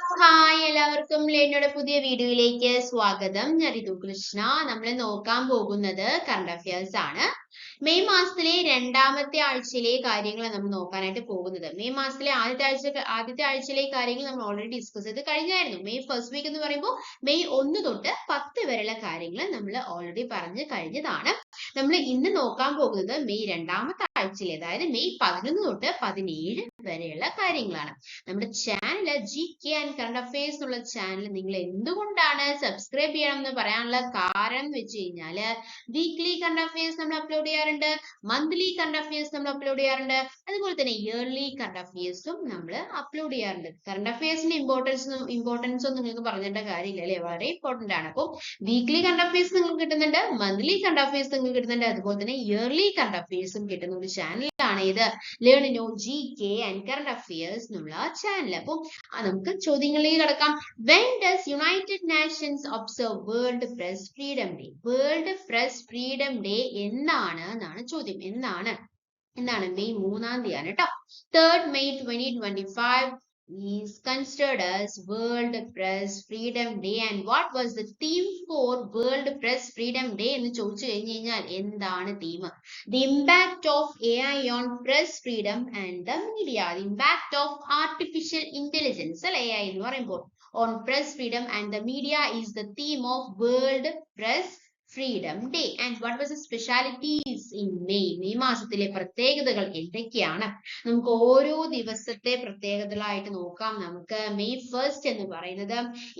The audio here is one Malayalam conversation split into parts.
ഹായ് എല്ലാവർക്കും ലേണയുടെ പുതിയ വീഡിയോയിലേക്ക് സ്വാഗതം. ഞാൻ ഋതു കൃഷ്ണ. നമ്മൾ നോക്കാൻ പോകുന്നത് കറണ്ട് അഫയേഴ്സ് ആണ്. മെയ് മാസത്തിലെ രണ്ടാമത്തെ ആഴ്ചയിലെ കാര്യങ്ങളാണ് നമ്മൾ നോക്കാനായിട്ട് പോകുന്നത്. മെയ് മാസത്തിലെ ആദ്യത്തെ ആഴ്ചയിലെ കാര്യങ്ങൾ നമ്മൾ ഓൾറെഡി ഡിസ്കസ് ചെയ്ത് കഴിഞ്ഞായിരുന്നു. മെയ് ഫസ്റ്റ് വീക്ക് എന്ന് പറയുമ്പോൾ മെയ് 1 തൊട്ട് 10 വരെയുള്ള കാര്യങ്ങൾ നമ്മൾ ഓൾറെഡി പറഞ്ഞു കഴിഞ്ഞതാണ്. നമ്മൾ ഇന്ന് നോക്കാൻ പോകുന്നത് മെയ് രണ്ടാമത്തെ ആഴ്ചയിൽ, അതായത് മെയ് 11 തൊട്ട് 17 വരെയുള്ള കാര്യങ്ങളാണ്. നമ്മുടെ channel GK and current affairs എന്നുള്ള ചാനൽ നിങ്ങൾ എന്തുകൊണ്ടാണ് സബ്സ്ക്രൈബ് ചെയ്യണം എന്ന് പറയാനുള്ള കാരണം എന്ന് വെച്ച് കഴിഞ്ഞാൽ വീക്ക്ലി കറണ്ട് അഫയേഴ്സ് നമ്മൾ അപ്ലോഡ് ചെയ്യാറുണ്ട്, മന്ത്ലി കറണ്ട് അഫയേഴ്സ് നമ്മൾ അപ്ലോഡ് ചെയ്യാറുണ്ട്, അതുപോലെ തന്നെ ഇയർലി കറണ്ട് അഫയേഴ്സും നമ്മൾ അപ്ലോഡ് ചെയ്യാറുണ്ട്. കറണ്ട് അഫയേഴ്സിന്റെ ഇമ്പോർട്ടൻസ് ഒന്നും നിങ്ങൾക്ക് പറഞ്ഞിട്ട കാര്യമില്ല അല്ലെ, വളരെ ഇമ്പോർട്ടന്റ് ആണ്. അപ്പോൾ വീക്ക്ലി കറണ്ട് അഫയേഴ്സ് നിങ്ങൾക്ക് കിട്ടുന്നുണ്ട്, മന്ത്ലി കറണ്ട് അഫയേഴ്സ് നിങ്ങൾക്ക് കിട്ടുന്നുണ്ട്, അതുപോലെ തന്നെ ഇയർലി കറണ്ട് അഫയേഴ്സും കിട്ടുന്ന ഒരു ചാനലാണ് ഇത്, learn know GK and current affairs എന്നുള്ള ചാനൽ. അപ്പൊ നമുക്ക് ചോദ്യങ്ങളിലേക്ക് കടക്കാം. When does United Nations observe World Press Freedom Day? World Press Freedom Day എന്നാണ് ചോദ്യം. എന്താണ് മെയ് 3-ാം തീയതിയാണ് കേട്ടോ. 3rd May 2025 is considered as World Press Freedom Day. And what was the theme for World Press Freedom Day എന്ന് ചോദിച്ചു കഴിഞ്ഞു കഴിഞ്ഞാൽ എന്താണ് theme? The impact of AI on press freedom and the media. The impact of artificial intelligence, അല്ലെ, AI എന്ന് പറയുമ്പോൾ, on press freedom and the media is the theme of World Press Freedom Day. And what was the specialities in May? May മാസത്തിലെ പ്രത്യേകതകൾ എന്തൊക്കെയാണ്? നമുക്ക് ഓരോ ദിവസത്തെ പ്രത്യേകതകളായിട്ട് നോക്കാം. നമുക്ക് മെയ് 1 എന്ന് പറയുന്നത്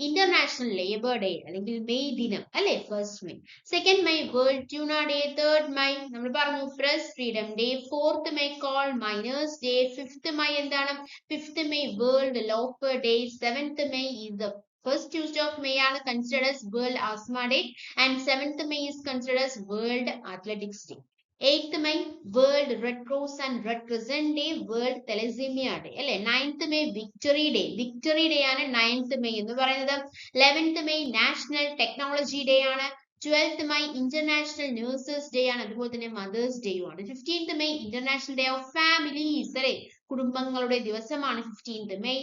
ഇന്റർനാഷണൽ ലേബർ ഡേ അല്ലെങ്കിൽ മെയ് ദിനം അല്ലെ, 1st May. 2nd May world tuna day. 3rd May നമ്മൾ പറഞ്ഞു press freedom day. 4th May call miners day. 5th May എന്താണ്? 5th May world loafer day. 7th May is the first Tuesday of May ആണ് considered as World Asthma Day, and 7th May is considered as World Athletics Day. 8th May World Red Cross and Red Crescent Day, World Thalassemia Day അല്ലെ. 9th May Victory Day. Victory Day ആണ് 9th May എന്ന് പറയുന്നത്. 11th May National Technology Day ആണ്. 12th May International Nurses Day ആണ്, അതുപോലെ തന്നെ Mothers Day ആണ്. 15th May International Day of Families അല്ലെ, കുടുംബങ്ങളുടെ ദിവസമാണ് 15th May.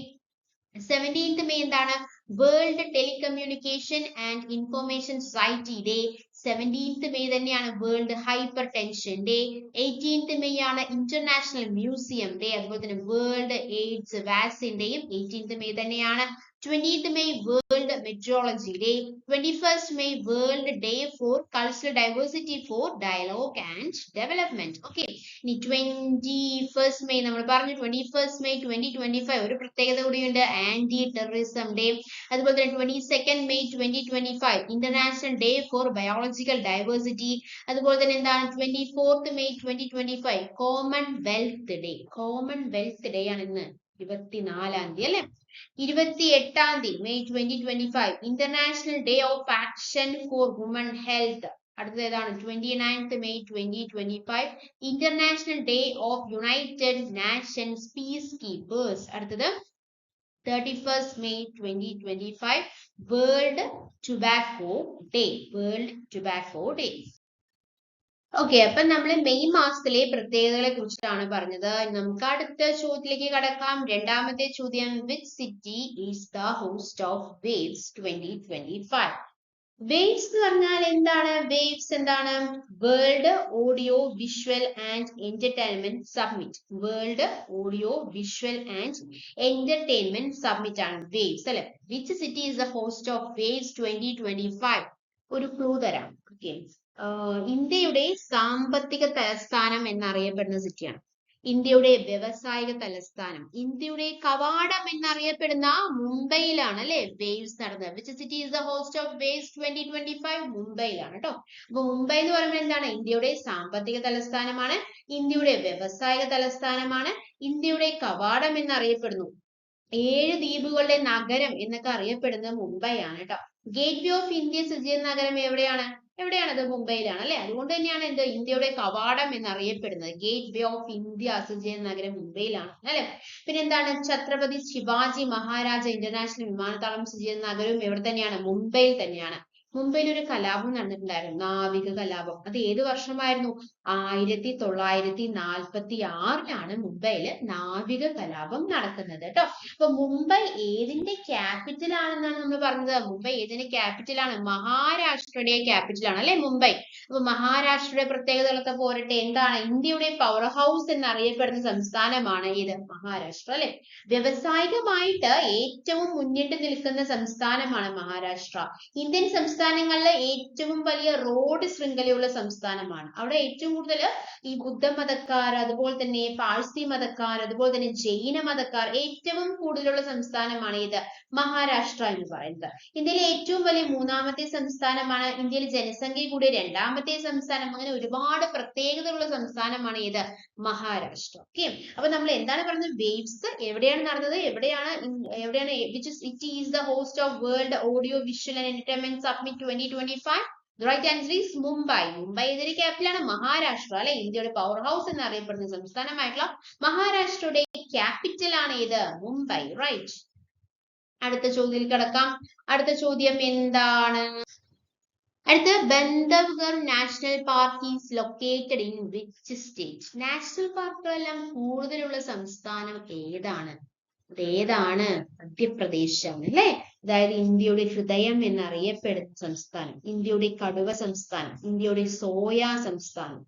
17th May എന്താണ്? World telecommunication and information society day. 17th May തന്നെയാണ് world hypertension day. 18th May ആണ് ഇന്റർനാഷണൽ മ്യൂസിയം ഡേ, അതുപോലെ തന്നെ വേൾഡ് എയ്ഡ്സ് വാക്സിൻ ഡേയും 18th May തന്നെയാണ്. 20th May world metrology day. 21st May world day for cultural diversity for dialogue and development. Okay, ഇനി 21st May നമ്മൾ പറഞ്ഞു. 21st May 2025 ഒരു പ്രത്യേകത കൂടിയുണ്ട്, ആന്റി ടെററിസം ഡേ. അതുപോലെ തന്നെ 22nd May 2025 international day for biological diversity. അതുപോലെ തന്നെ എന്താണ്? 24th May 2025 Commonwealth day. Commonwealth day ആണ് ഇന്ന് 24-ാം തീയതി അല്ലെ. 28ാം തീയതി May 2025 international day of action for woman health. അടുത്തത് ഏതാണ്? 29th May 2025 international day of United Nations peacekeepers. അടുത്തത് 31st May 2025 world tobacco day. World tobacco day. Okay, അപ്പൊ നമ്മൾ മെയ് മാസത്തിലെ പ്രത്യേകതകളെ കുറിച്ചിട്ടാണ് പറഞ്ഞത്. നമുക്ക് അടുത്ത ചോദ്യത്തിലേക്ക് കടക്കാം. രണ്ടാമത്തെ ചോദ്യം, which city is the host of waves 2025? Waves എന്ന് പറഞ്ഞാൽ എന്താണ്? വേവ്സ് എന്താണ്? World audio visual and entertainment submit. World audio visual and entertainment submit ആണ് വേവ്സ് അല്ലെ. Which city is the host of waves 2025? ഒരു ക്ലൂ തരാം. ഓക്കെ, ഇന്ത്യയുടെ സാമ്പത്തിക തലസ്ഥാനം എന്നറിയപ്പെടുന്ന സിറ്റിയാണ്. ഇന്ത്യയുടെ വ്യവസായിക തലസ്ഥാനം, ഇന്ത്യയുടെ കവാടം എന്നറിയപ്പെടുന്ന മുംബൈയിലാണ് അല്ലെ വേവ്സ് നടന്നത്. Which city is the host of waves 2025? മുംബൈയിലാണ് കേട്ടോ. അപ്പൊ മുംബൈ എന്ന് പറയുമ്പോൾ എന്താണ്? ഇന്ത്യയുടെ സാമ്പത്തിക തലസ്ഥാനമാണ്, ഇന്ത്യയുടെ വ്യവസായിക തലസ്ഥാനമാണ്, ഇന്ത്യയുടെ കവാടം എന്നറിയപ്പെടുന്നു. 7 ദ്വീപുകളുടെ നഗരം എന്നൊക്കെ അറിയപ്പെടുന്നത് മുംബൈ ആണ് കേട്ടോ. ഗേറ്റ് വേ ഓഫ് ഇന്ത്യ സ്ഥിതി ചെയ്യുന്ന നഗരം എവിടെയാണ്? അത് മുംബൈയിലാണ് അല്ലെ. അതുകൊണ്ട് തന്നെയാണ് എന്ത് ഇന്ത്യയുടെ കവാടം എന്നറിയപ്പെടുന്നത്. ഗേറ്റ് വേ ഓഫ് ഇന്ത്യ സ്ഥിതി ചെയ്യുന്ന നഗരം മുംബൈയിലാണ് അല്ലെ. പിന്നെ എന്താണ്? ഛത്രപതി ശിവാജി മഹാരാജ ഇന്റർനാഷണൽ വിമാനത്താവളം സ്ഥിതി ചെയ്യുന്ന നഗരവും എവിടെ തന്നെയാണ്? മുംബൈയിൽ തന്നെയാണ്. മുംബൈയിൽ ഒരു കലാപം നടന്നിട്ടുണ്ടായിരുന്നു, നാവിക കലാപം. അത് ഏത് വർഷമായിരുന്നു? 1946 മുംബൈയിൽ നാവിക കലാപം നടക്കുന്നത് കേട്ടോ. അപ്പൊ മുംബൈ ഏതിന്റെ ക്യാപിറ്റൽ ആണെന്നാണ് നമ്മൾ പറഞ്ഞത്? മുംബൈ ഏതിന്റെ ക്യാപിറ്റൽ ആണ്? മഹാരാഷ്ട്രയുടെ ക്യാപിറ്റൽ ആണ് അല്ലെ മുംബൈ. അപ്പൊ മഹാരാഷ്ട്രയുടെ പ്രത്യേകതകളൊക്കെ പോരട്ടെ. എന്താണ്? ഇന്ത്യയുടെ പവർ ഹൗസ് എന്നറിയപ്പെടുന്ന സംസ്ഥാനമാണ് ഇത് മഹാരാഷ്ട്ര അല്ലെ. വ്യവസായികമായിട്ട് ഏറ്റവും മുന്നിട്ട് നിൽക്കുന്ന സംസ്ഥാനമാണ് മഹാരാഷ്ട്ര. ഇന്ത്യൻ സംസ്ഥാനങ്ങളിലെ ഏറ്റവും വലിയ റോഡ് ശൃംഖലയുള്ള സംസ്ഥാനമാണ്. അവിടെ ഏറ്റവും കൂടുതൽ ഈ ബുദ്ധമതക്കാർ, അതുപോലെ തന്നെ പാഴ്സി മതക്കാർ, അതുപോലെ തന്നെ ജൈന മതക്കാർ ഏറ്റവും കൂടുതലുള്ള സംസ്ഥാനമാണ് ഇത് മഹാരാഷ്ട്ര എന്ന് പറയുന്നത്. ഇന്ത്യയിലെ ഏറ്റവും വലിയ മൂന്നാമത്തെ സംസ്ഥാനമാണ്. ഇന്ത്യയിലെ ജനസംഖ്യ കൂടിയ രണ്ടാമത്തെ സംസ്ഥാനം. അങ്ങനെ ഒരുപാട് പ്രത്യേകതകളുള്ള സംസ്ഥാനമാണ് ഇത് മഹാരാഷ്ട്ര. ഓക്കെ, അപ്പൊ നമ്മൾ എന്താണ് പറയുന്നത്? വേവ്സ് എവിടെയാണ് നടന്നത്? എവിടെയാണ് it is the host of World Audio Visual and Entertainment Summit 2025. The right answer is Mumbai. Mumbai ഏതൊരു ക്യാപിറ്റലാണ്? മഹാരാഷ്ട്ര അല്ലെ. ഇന്ത്യയുടെ പവർ ഹൗസ് എന്നറിയപ്പെടുന്ന സംസ്ഥാനമായിട്ടുള്ള മഹാരാഷ്ട്രയുടെ ക്യാപിറ്റൽ ആണ് ഇത് മുംബൈ. റൈറ്റ്. അടുത്ത ചോദ്യത്തിൽ കിടക്കാം. അടുത്ത ചോദ്യം എന്താണ്? അടുത്ത, Bandhavgarh national park is located in which state? National പാർക്കുകളെല്ലാം കൂടുതലുള്ള സംസ്ഥാനം ഏതാണ്? അതേതാണ്? മധ്യപ്രദേശാണ് അല്ലെ. അതായത് ഇന്ത്യയുടെ ഹൃദയം എന്നറിയപ്പെടുന്ന സംസ്ഥാനം, ഇന്ത്യയുടെ കടുവ സംസ്ഥാനം, ഇന്ത്യയുടെ സോയ സംസ്ഥാനം,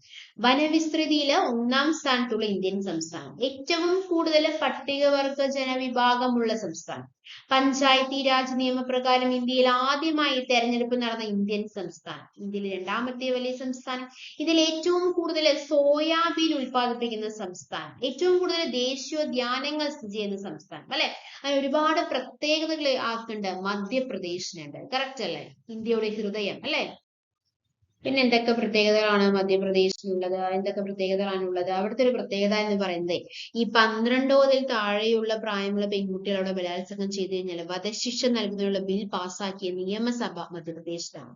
വനവിസ്തൃതിയില് 1-ാം സ്ഥാനത്തുള്ള ഇന്ത്യൻ സംസ്ഥാനം, ഏറ്റവും കൂടുതൽ പട്ടികവർഗ ജനവിഭാഗമുള്ള സംസ്ഥാനം, പഞ്ചായത്തി രാജ് നിയമപ്രകാരം ഇന്ത്യയിൽ ആദ്യമായി തെരഞ്ഞെടുപ്പ് നടന്ന ഇന്ത്യൻ സംസ്ഥാനം, ഇന്ത്യയിലെ 2ാമത്തെ വലിയ സംസ്ഥാനം, ഇതിൽ ഏറ്റവും കൂടുതൽ സോയാബീൻ ഉൽപ്പാദിപ്പിക്കുന്ന സംസ്ഥാനം, ഏറ്റവും കൂടുതൽ ദേശീയോദ്യാനങ്ങൾ സ്ഥിതി ചെയ്യുന്ന സംസ്ഥാനം അല്ലെ. അങ്ങനെ ഒരുപാട് പ്രത്യേകതകൾ ആക്കുന്നുണ്ട്. മധ്യപ്രദേശിനുണ്ട്. കറക്റ്റ് അല്ലേ? ഇന്ത്യയുടെ ഹൃദയം അല്ലെ. പിന്നെ എന്തൊക്കെ പ്രത്യേകതകളാണ് മധ്യപ്രദേശിനുള്ളത്? എന്തൊക്കെ പ്രത്യേകതകളാണുള്ളത്? അവിടുത്തെ ഒരു പ്രത്യേകത എന്ന് പറയുന്നത്, ഈ 12 താഴെയുള്ള പ്രായമുള്ള പെൺകുട്ടികളോട് ബലാത്സംഗം ചെയ്തു കഴിഞ്ഞാൽ വധശിക്ഷ നൽകുന്നതിനുള്ള ബിൽ പാസാക്കിയ നിയമസഭ മധ്യപ്രദേശിലാണ്.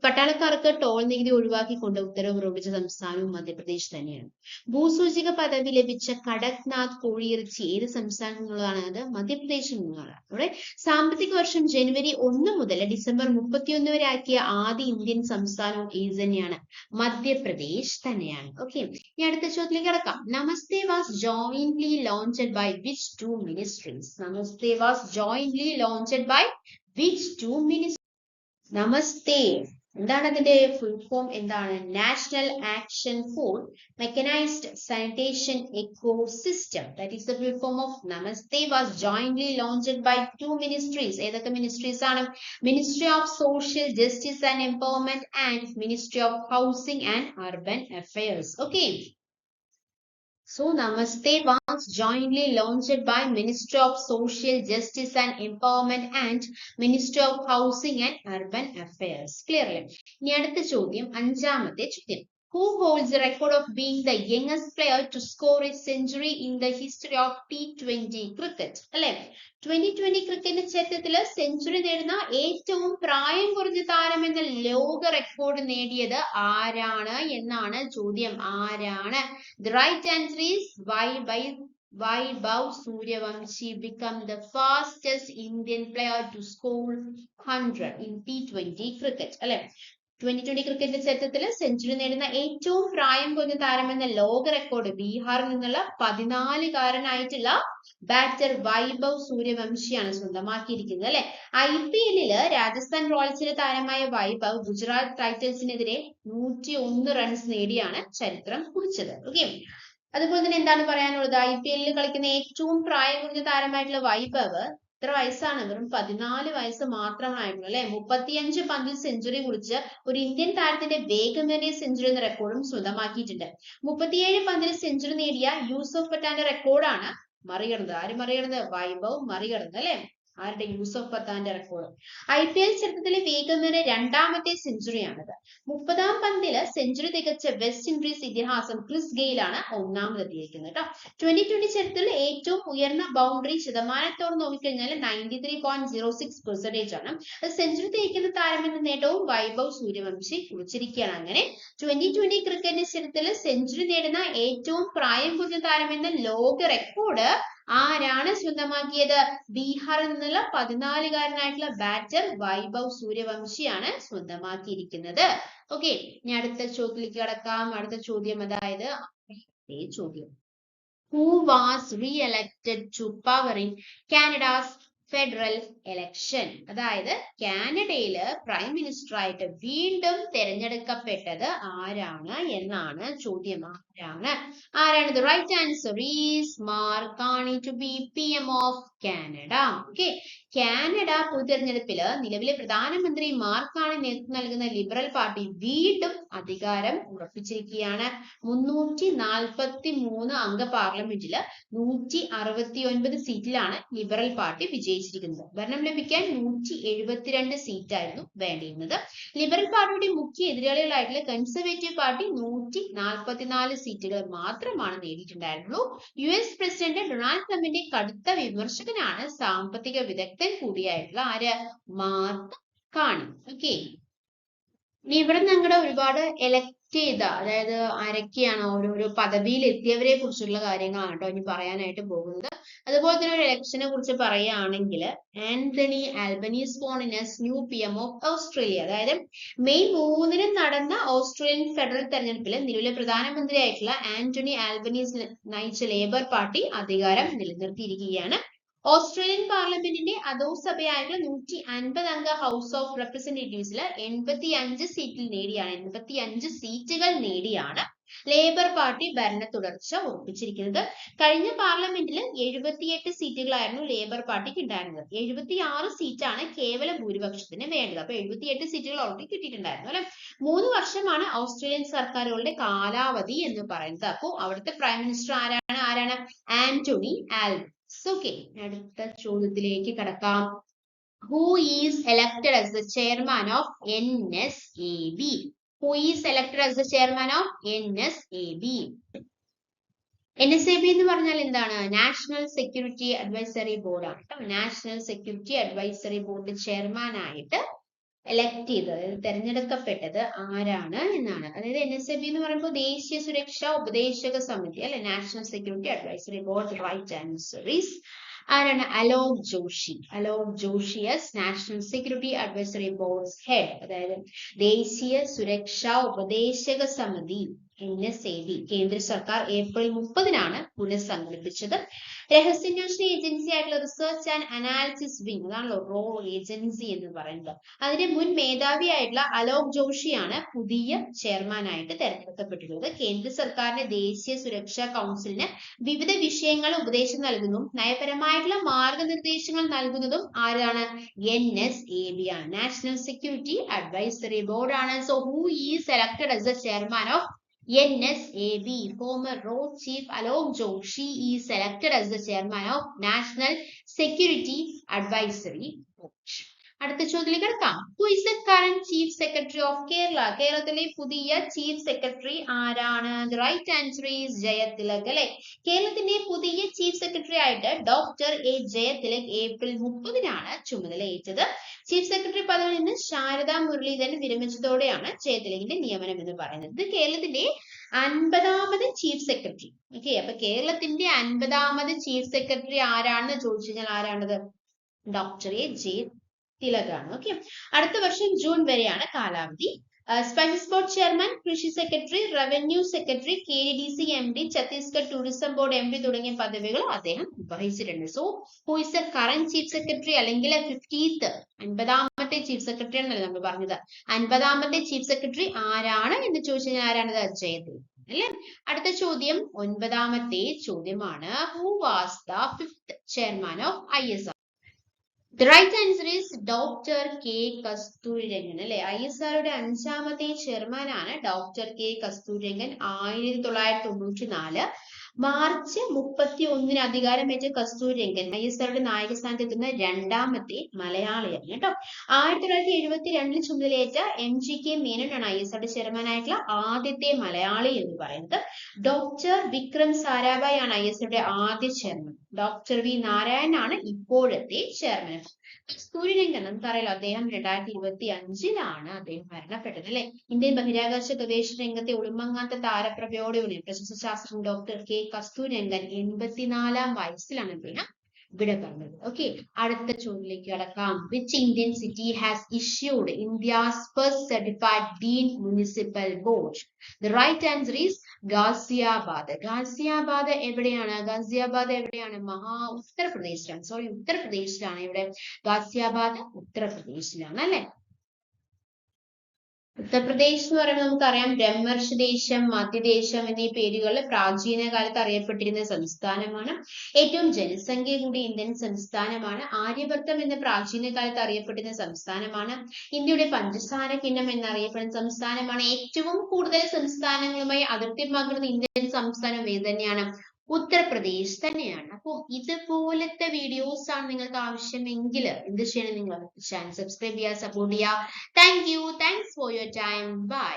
പട്ടാളക്കാർക്ക് ടോൾ നികുതി ഒഴിവാക്കിക്കൊണ്ട് ഉത്തരവ് പുറപ്പെടുവിച്ച സംസ്ഥാനവും മധ്യപ്രദേശ് തന്നെയാണ്. ഭൂസൂചിക പദവി ലഭിച്ച കടക്നാഥ് കോഴിയിറച്ചി ഏത് സംസ്ഥാനത്തിൽ നിന്നുള്ളതാണ്? അത് മധ്യപ്രദേശിൽ നിന്നുള്ളതാണ്. അവിടെ സാമ്പത്തിക വർഷം ജനുവരി 1 മുതൽ ഡിസംബർ 31 വരെ ആക്കിയ ആദ്യ ഇന്ത്യൻ സംസ്ഥാനവും തന്നെയാണ്, മധ്യപ്രദേശ് തന്നെയാണ്. ഓക്കെ, ഇനി അടുത്ത ചോദ്യത്തിലേക്ക് കിടക്കാം. Namaste was jointly launched by which 2 ministries? Namaste was jointly launched by which 2 ministries? Namaste എന്താണ് അതിന്റെ ഫുൾ ഫോം? എന്താണ്? National action for mechanised sanitation ecosystem. That is the full form of Namaste was jointly launched by 2 ministries. ഏതൊക്കെ മിനിസ്ട്രീസ് ആണ്? Ministry of social justice and empowerment and ministry of housing and urban affairs. Okay, so Namaste was jointly launched by Ministry of Social Justice and Empowerment and Ministry of Housing and Urban Affairs. Clearly. ഇനി അടുത്ത ചോദ്യം, 5ാമത്തെ ചോദ്യം. Who holds the record of being the youngest player to score a century in the history of T20 cricket? അല്ലെ, 2020 ക്രിക്കറ്റ് ചരിത്രത്തില് സെഞ്ചുറി നേടുന്ന ഏറ്റവും പ്രായം കുറഞ്ഞ താരം എന്ന ലോക റെക്കോർഡ് നേടിയത് ആരാണ് എന്നാണ് ചോദ്യം. ആരാണ്? The right answer is Vaibhav Sooryavanshi become the fastest Indian player to score 100 in T20 cricket. അല്ലെ, 2020 ക്രിക്കറ്റ് ചരിത്രത്തിൽ സെഞ്ചുറി നേടുന്ന ഏറ്റവും പ്രായം കുറഞ്ഞ താരമെന്ന ലോക റെക്കോർഡ് ബീഹാറിൽ നിന്നുള്ള 14-കാരനായിട്ടുള്ള ബാറ്റർ വൈഭവ് സൂര്യവംശിയാണ് സ്വന്തമാക്കിയിരിക്കുന്നത് അല്ലെ. IPL-ല് രാജസ്ഥാൻ റോയൽസിലെ താരമായ വൈഭവ് ഗുജറാത്ത് ടൈറ്റൻസിനെതിരെ 101 റൺസ് നേടിയാണ് ചരിത്രം കുറിച്ചത്. ഓക്കെ, അതുപോലെ തന്നെ എന്താണ് പറയാനുള്ളത്? IPL-ൽ കളിക്കുന്ന ഏറ്റവും പ്രായം കുറഞ്ഞ താരമായിട്ടുള്ള വൈഭവ് എത്ര വയസ്സാണ്? വെറും 14 വയസ്സ് മാത്രമായിട്ടുള്ളൂ അല്ലെ. 35 പന്തിൽ സെഞ്ചുറി കുറിച്ച് ഒരു ഇന്ത്യൻ താരത്തിന്റെ വേഗമേറിയ സെഞ്ചുറി എന്ന റെക്കോർഡും സ്വന്തമാക്കിയിട്ടുണ്ട്. 37 പന്തിൽ സെഞ്ചുറി നേടിയ യൂസഫ് പത്താന്റെ റെക്കോർഡാണ് മറികടന്നത്. ആര് മറികടന്നത്? വൈഭവ് മറികടന്നത് അല്ലെ. ആരുടെ? യൂസഫ് പത്താന്റെ റെക്കോർഡ്. IPL ചരിത്രത്തിലെ വേഗമേറിയ 2ാമത്തെ സെഞ്ചുറിയാണിത്. 30-ാം പന്തില് സെഞ്ചുറി തികച്ച വെസ്റ്റ് ഇൻഡീസ് ഇതിഹാസം ക്രിസ് ഗെയിലാണ് 1ാമതെത്തിയിരിക്കുന്നത് കേട്ടോ. 2020 ചരിത്രത്തിൽ ഏറ്റവും ഉയർന്ന ബൗണ്ടറി ശതമാനത്തോട് നോക്കിക്കഴിഞ്ഞാൽ 93.06% ആണ്. സെഞ്ചുറി തികക്കുന്ന താരമെന്ന നേട്ടവും വൈഭവ് സൂര്യവംശി കുറിച്ചിരിക്കുകയാണ്. അങ്ങനെ 2020 ക്രിക്കറ്റ് ചരിത്രത്തിൽ സെഞ്ചുറി നേടുന്ന ഏറ്റവും പ്രായം കുറഞ്ഞ താരമെന്ന ലോക റെക്കോർഡ് ആരാണ് സ്വന്തമാക്കിയത്? ബീഹാറിൽ നിന്നുള്ള 14കാരനായിട്ടുള്ള ബാറ്റർ വൈഭവ് സൂര്യവംശിയാണ് സ്വന്തമാക്കിയിരിക്കുന്നത്. ഓക്കെ, ഇനി അടുത്ത ചോദ്യത്തിലേക്ക് കടക്കാം. അടുത്ത ചോദ്യം അതായത് ചോദ്യം, who was re-elected to power in Canada's federal election? അതായത് കാനഡയില് പ്രൈം മിനിസ്റ്റർ ആയിട്ട് വീണ്ടും തെരഞ്ഞെടുക്കപ്പെട്ടത് ആരാണ് എന്നാണ് ചോദ്യം. ആരാണ്? The right answer is Mark Carney to be PM of Canada. Okay, Canada പൊതുതെരഞ്ഞെടുപ്പില് നിലവിലെ പ്രധാനമന്ത്രി മാർക്ക് കാർണി നേതൃത്വം നൽകുന്ന ലിബറൽ പാർട്ടി വീണ്ടും അധികാരം ഉറപ്പിച്ചിരിക്കുകയാണ്. 343 അംഗ പാർലമെന്റില് 169 സീറ്റിലാണ് ലിബറൽ പാർട്ടി വിജയിച്ചിരിക്കുന്നത്. ഭരണം ലഭിക്കാൻ 172 സീറ്റായിരുന്നു വേണ്ടിയിരുന്നത്. ലിബറൽ പാർട്ടിയുടെ മുഖ്യ എതിരാളികളായിട്ടുള്ള കൺസർവേറ്റീവ് പാർട്ടി 144 സീറ്റുകൾ മാത്രമാണ് നേടിയിട്ടുണ്ടായിരുന്നുള്ളൂ. US പ്രസിഡന്റ് ഡൊണാൾഡ് ട്രംപിന്റെ കടുത്ത വിമർശകനാണ് സാമ്പത്തിക വിദഗ്ധൻ കൂടിയായിട്ടുള്ള ആര്? Mark Carney. ഓക്കെ, ഇനി ഇവിടെ ഞങ്ങളുടെ ഒരുപാട് എലക്ട് ചെയ്ത, അതായത് ആരൊക്കെയാണ് ഓരോരോ പദവിയിൽ എത്തിയവരെ കുറിച്ചുള്ള കാര്യങ്ങളാണ് കേട്ടോ ഇനി പറയാനായിട്ട് പോകുന്നത്. അതുപോലെ തന്നെ ഒരു ഇലക്ഷനെ കുറിച്ച് പറയുകയാണെങ്കിൽ Anthony Albanese born as new PM of Australia. അതായത് മെയ് 3 നടന്ന ഓസ്ട്രേലിയൻ ഫെഡറൽ തെരഞ്ഞെടുപ്പിൽ നിലവിലെ പ്രധാനമന്ത്രിയായിട്ടുള്ള ആന്റണി ആൽബനീസ് നയിച്ച ലേബർ പാർട്ടി അധികാരം നിലനിർത്തിയിരിക്കുകയാണ്. ഓസ്ട്രേലിയൻ പാർലമെന്റിന്റെ അധോസഭയായിട്ടുള്ള 150 അംഗ ഹൗസ് ഓഫ് റെപ്രസെന്റേറ്റീവ്സിൽ 85 സീറ്റുകൾ നേടിയാണ് ലേബർ പാർട്ടി ഭരണ തുടർച്ച ഉറപ്പിച്ചിരിക്കുന്നത്. കഴിഞ്ഞ പാർലമെന്റിൽ 78 സീറ്റുകളായിരുന്നു ലേബർ പാർട്ടിക്ക് ഉണ്ടായിരുന്നത്. 76 സീറ്റാണ് കേവല ഭൂരിപക്ഷത്തിന് വേണ്ടത്. അപ്പൊ 78 സീറ്റുകൾ ഓൾറെഡി കിട്ടിയിട്ടുണ്ടായിരുന്നു അല്ലെ. 3 വർഷമാണ് ഓസ്ട്രേലിയൻ സർക്കാരുകളുടെ കാലാവധി എന്ന് പറയുന്നത്. അപ്പോൾ അവിടുത്തെ പ്രൈം മിനിസ്റ്റർ ആരാണ്? Anthony Albanese. ഓക്കെ, അടുത്ത ചോദ്യത്തിലേക്ക് കടക്കാം. Who is elected as the chairman of NSAB? Who is elected as the chairman of NSAB? NSAB എന്ന് പറഞ്ഞാൽ എന്താണ്? നാഷണൽ സെക്യൂരിറ്റി അഡ്വൈസറി ബോർഡ് ആണ് കേട്ടോ. National security advisory board chairman ആയിട്ട് എലക്ട് ചെയ്തത്, തെരഞ്ഞെടുക്കപ്പെട്ടത് ആരാണ് എന്നാണ്. അതായത് NSAB എന്ന് പറയുമ്പോൾ ദേശീയ സുരക്ഷാ ഉപദേശക സമിതി അല്ലെ, national security advisory board. Right answer is ആരാണ്? Alok Joshi. Alok Joshi as national security advisory board's head. അതായത് ദേശീയ സുരക്ഷാ ഉപദേശക സമിതി NSAB കേന്ദ്ര സർക്കാർ ഏപ്രിൽ 30 പുനഃസംഘടിപ്പിച്ചത്. രഹസ്യാന്വേഷണ ഏജൻസി ആയിട്ടുള്ള റിസർച്ച് ആൻഡ് അനാലിസിസ് വിങ്, അതാണല്ലോ റോ ഏജൻസി എന്ന് പറയുന്നത്. അതിന്റെ മുൻ മേധാവിയായിട്ടുള്ള അലോക് ജോഷിയാണ് പുതിയ ചെയർമാൻ ആയിട്ട് തെരഞ്ഞെടുക്കപ്പെട്ടിട്ടുള്ളത്. കേന്ദ്ര സർക്കാരിന്റെ ദേശീയ സുരക്ഷാ കൗൺസിലിന് വിവിധ വിഷയങ്ങൾ ഉപദേശം നൽകുന്നതും നയപരമായിട്ടുള്ള മാർഗനിർദ്ദേശങ്ങൾ നൽകുന്നതും ആരാണ്? NSAB ആണ്, നാഷണൽ സെക്യൂരിറ്റി അഡ്വൈസറി ബോർഡ് ആണ്. So who is elected as the chairman of NSAB? Former Road Chief Alok Joshi is elected as the chairman of National Security Advisory Board. അടുത്ത ചോദ്യത്തിലേക്ക് കിടക്കാം. Who is the current Chief Secretary of Kerala? കേരളത്തിലെ പുതിയ ചീഫ് സെക്രട്ടറി ആരാണ്? The right answer is Jayathilak അല്ലെ. കേരളത്തിന്റെ പുതിയ ചീഫ് സെക്രട്ടറി ആയിട്ട് ഡോക്ടർ A ജയതിലക് ഏപ്രിൽ 30 ചുമതലയേറ്റത്. ചീഫ് സെക്രട്ടറി പദവിയിൽ നിന്ന് ശാരദ മുരളീധരൻ വിരമിച്ചതോടെയാണ് ജയതിലകിന്റെ നിയമനം എന്ന് പറയുന്നത്. ഇത് കേരളത്തിന്റെ 50ാമത് ചീഫ് സെക്രട്ടറി. ഓക്കെ, അപ്പൊ കേരളത്തിന്റെ 50ാമത് ചീഫ് സെക്രട്ടറി ആരാണെന്ന് ചോദിച്ചു കഴിഞ്ഞാൽ ആരാണത്? Doctor A ജയതിലകാണ്. ഓക്കെ, അടുത്ത വർഷം ജൂൺ വരെയാണ് കാലാവധി. സ്പൈസസ് ബോർഡ് ചെയർമാൻ, കൃഷി secretary, revenue secretary, KDDC MD, Chhattisgarh tourism board MD തുടങ്ങിയ പദവികൾ അദ്ദേഹം വഹിച്ചിട്ടുണ്ട്. So who is the current chief secretary അല്ലെങ്കിൽ 50ാമത്തെ ചീഫ് സെക്രട്ടറി ആണല്ലോ നമ്മൾ പറഞ്ഞത്. 50ാമത്തെ ചീഫ് സെക്രട്ടറി ആരാണ് എന്ന് ചോദിച്ചു കഴിഞ്ഞാൽ ആരാണത്? ജയതിലക് അല്ലെ. അടുത്ത ചോദ്യം 9ാമത്തെ ചോദ്യമാണ്. Who was the 5th chairman of ISR? The right answer is Dr. K. Kasturirangan അല്ലെ. ISRയുടെ 5ാമത്തെ ചെയർമാൻ ആണ് ഡോക്ടർ K. കസ്തൂരിരംഗൻ. 1994 മാർച്ച് 31 അധികാരമേറ്റ കസ്തൂരിരംഗൻ ISRയുടെ നായകസ്ഥാനത്ത് എത്തുന്ന 2ാമത്തെ മലയാളിയാണ് കേട്ടോ. 1972 ചുമതലയേറ്റ MGK മേനോനാണ് ISRയുടെ ചെയർമാൻ ആയിട്ടുള്ള ആദ്യത്തെ മലയാളി എന്ന് പറയുന്നത്. ഡോക്ടർ വിക്രം സാരാഭായ് ആണ് ISRയുടെ ആദ്യ ചെയർമാൻ. ഡോക്ടർ വി നാരായണനാണ് ഇപ്പോഴത്തെ ചെയർമാൻ. കസ്തൂരിരംഗൻ നമുക്കറിയാലോ, അദ്ദേഹം 2025 അദ്ദേഹം മരണപ്പെട്ടത് അല്ലെ. ഇന്ത്യൻ ബഹിരാകാശ ഗവേഷണ രംഗത്തെ ഒളിമങ്ങാത്ത താരപ്രഭയോടുകൂടി പ്രശസ്ത ശാസ്ത്രജ്ഞൻ ഡോക്ടർ കെ കസ്തൂരിരംഗൻ 84 വയസ്സിലാണ് അദ്ദേഹം വിട പറഞ്ഞത്. ഓക്കെ, അടുത്ത ചോദ്യത്തിലേക്ക് കടക്കാം. Which Indian city has issued India's first certified green municipal board? The right answer is Ghaziabad. Ghaziabad എവിടെയാണ്? ഉത്തർപ്രദേശിലാണ്. ഉത്തർപ്രദേശിലാണ്. ഇവിടെ ഗാസിയാബാദ് ഉത്തർപ്രദേശിലാണ് അല്ലെ. ഉത്തർപ്രദേശ് എന്ന് പറയുമ്പോൾ നമുക്കറിയാം ബ്രഹ്മർഷി ദേശം, മധ്യദേശം എന്നീ പേരുകളിൽ പ്രാചീന കാലത്ത് അറിയപ്പെട്ടിരുന്ന സംസ്ഥാനമാണ്. ഏറ്റവും ജനസംഖ്യ കൂടിയ ഇന്ത്യൻ സംസ്ഥാനമാണ്. ആര്യഭട്ടം എന്ന പ്രാചീന കാലത്ത് അറിയപ്പെട്ടിരുന്ന സംസ്ഥാനമാണ്. ഇന്ത്യയുടെ പഞ്ചസാര കിണ്ണം എന്നറിയപ്പെടുന്ന സംസ്ഥാനമാണ്. ഏറ്റവും കൂടുതൽ സംസ്ഥാനങ്ങളുമായി അതിർത്തി പങ്കിടുന്ന ഇന്ത്യൻ സംസ്ഥാനം ഏത് തന്നെയാണ്? ഉത്തർപ്രദേശ് തന്നെയാണ്. അപ്പോൾ ഇതുപോലത്തെ വീഡിയോസ് ആണ് നിങ്ങൾക്ക് ആവശ്യമെങ്കിൽ എന്ത് ചെയ്യണം? നിങ്ങൾ ചാനൽ സബ്സ്ക്രൈബ് ചെയ്യുക, സപ്പോർട്ട് ചെയ്യുക. Thank you. Thanks for your time. By.